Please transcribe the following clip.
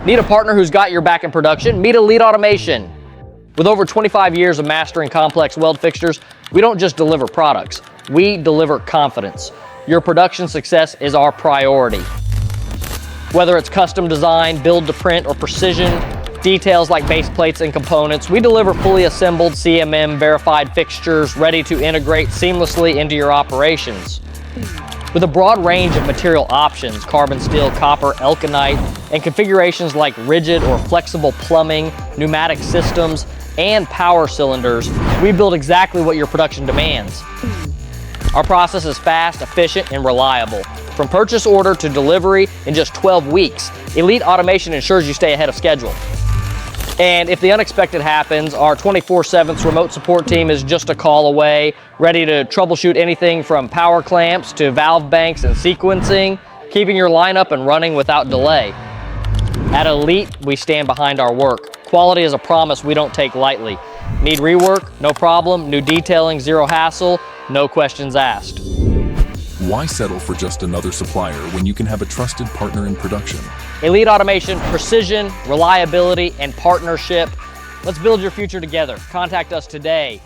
Need a partner who's got your back in production? Meet Elite Automation. With over 25 years of mastering complex weld fixtures, we don't just deliver products, we deliver confidence. Your production success is our priority. Whether it's custom design, build to print, or precision, details like base plates and components, we deliver fully assembled CMM verified fixtures ready to integrate seamlessly into your operations. With a broad range of material options, carbon steel, copper, elkenite, and configurations like rigid or flexible plumbing, pneumatic systems, and power cylinders, we build exactly what your production demands. Our process is fast, efficient, and reliable. From purchase order to delivery in just 12 weeks, Elite Automation ensures you stay ahead of schedule. And if the unexpected happens, our 24/7 remote support team is just a call away, ready to troubleshoot anything from power clamps to valve banks and sequencing, keeping your line up and running without delay. At Elite, we stand behind our work. Quality is a promise we don't take lightly. Need rework? No problem. New detailing, zero hassle, no questions asked. Why settle for just another supplier when you can have a trusted partner in production? Elite Automation, precision, reliability, and partnership. Let's build your future together. Contact us today